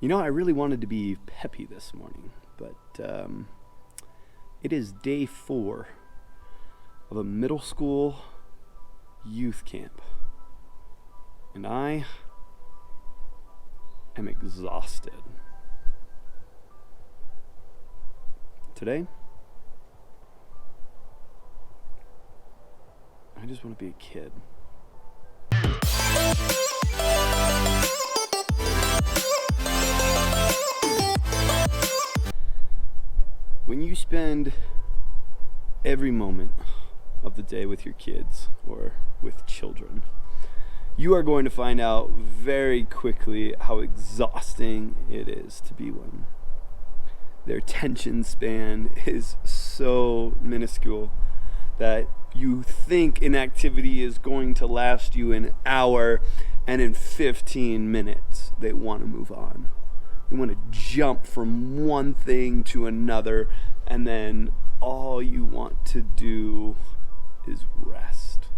I really wanted to be peppy this morning, but it is day 4 of a middle school youth camp, and I am exhausted. Today, I just want to be a kid. When you spend every moment of the day with your kids or with children, you are going to find out very quickly how exhausting it is to be one. Their attention span is so minuscule that you think an activity is going to last you an hour, and in 15 minutes they want to move on. They want to jump from one thing to another, and then all you want to do is rest.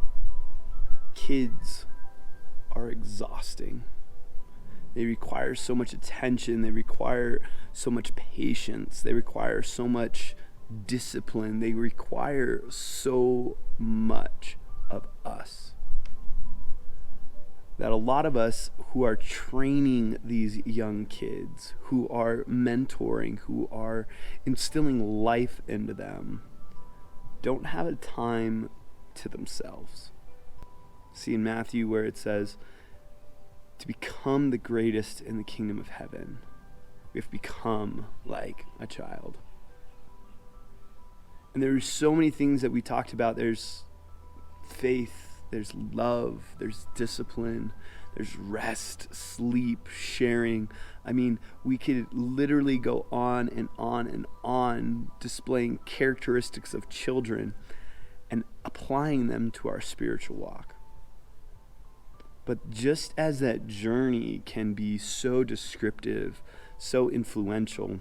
Kids are exhausting. They require so much attention. They require so much patience. They require so much discipline. They require so much of us that a lot of us who are training these young kids, who are mentoring, who are instilling life into them, don't have a time to themselves. See in Matthew where it says, to become the greatest in the kingdom of heaven, we have to become like a child. And there's so many things that we talked about. There's faith, there's love, there's discipline, there's rest, sleep, sharing. I mean, we could literally go on and on and on displaying characteristics of children and applying them to our spiritual walk. But just as that journey can be so descriptive, so influential,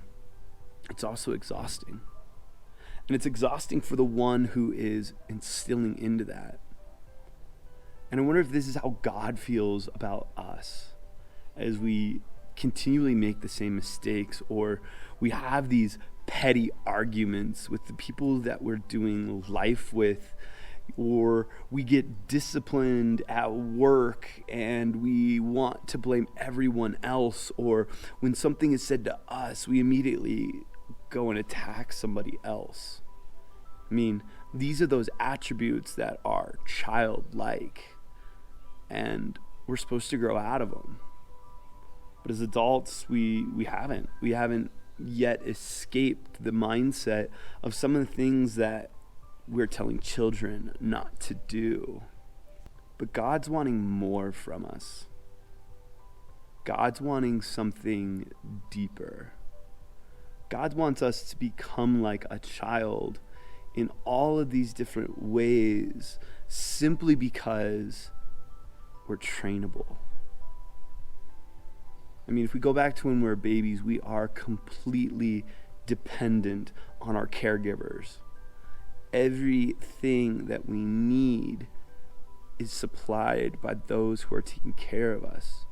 it's also exhausting. And it's exhausting for the one who is instilling into that. And I wonder if this is how God feels about us as we continually make the same mistakes, or we have these petty arguments with the people that we're doing life with, or we get disciplined at work and we want to blame everyone else, or when something is said to us, we immediately go and attack somebody else. I mean, these are those attributes that are childlike, and we're supposed to grow out of them. But as adults, we haven't yet escaped the mindset of some of the things that we're telling children not to do. But God's wanting more from us. God's wanting something deeper. God wants us to become like a child in all of these different ways, simply because we're trainable. I mean, if we go back to when we were babies, we are completely dependent on our caregivers. Everything that we need is supplied by those who are taking care of us.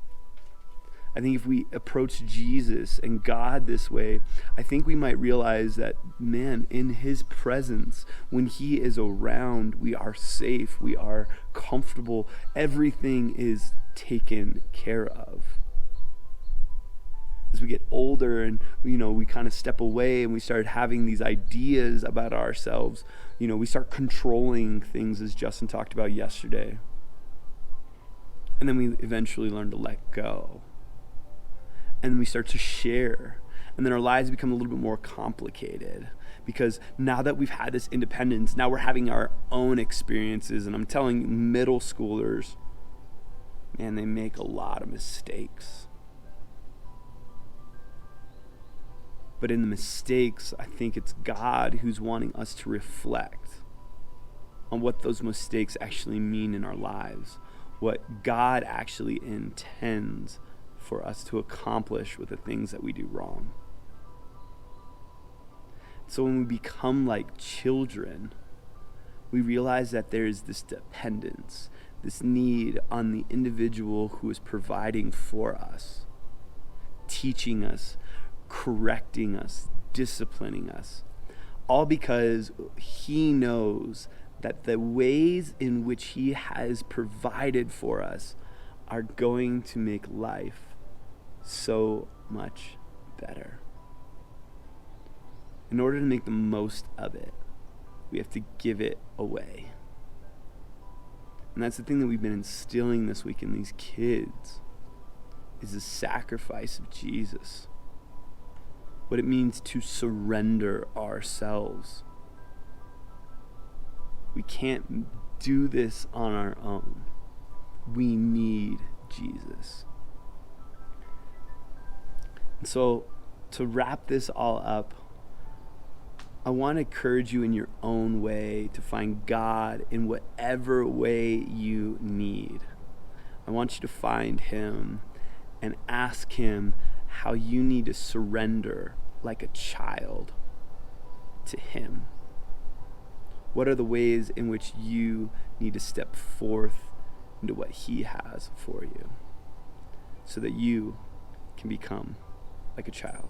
I think if we approach Jesus and God this way, I think we might realize that, man, in his presence, when he is around, we are safe, we are comfortable, everything is taken care of. As we get older and, we kind of step away and we start having these ideas about ourselves, we start controlling things, as Justin talked about yesterday. And then we eventually learn to let go. And we start to share. And then our lives become a little bit more complicated, because now that we've had this independence, now we're having our own experiences. And I'm telling middle schoolers, man, they make a lot of mistakes. But in the mistakes, I think it's God who's wanting us to reflect on what those mistakes actually mean in our lives, what God actually intends for us to accomplish with the things that we do wrong. So when we become like children, we realize that there is this dependence, this need on the individual who is providing for us. teaching us, correcting us, disciplining us. All because he knows that the ways in which he has provided for us are going to make life so much better. In order to make the most of it, we have to give it away. And that's the thing that we've been instilling this week in these kids, is the sacrifice of Jesus. What it means to surrender ourselves. We can't do this on our own. We need Jesus. And so, to wrap this all up, I want to encourage you in your own way to find God in whatever way you need. I want you to find him and ask him how you need to surrender like a child to him. What are the ways in which you need to step forth into what he has for you so that you can become like a child?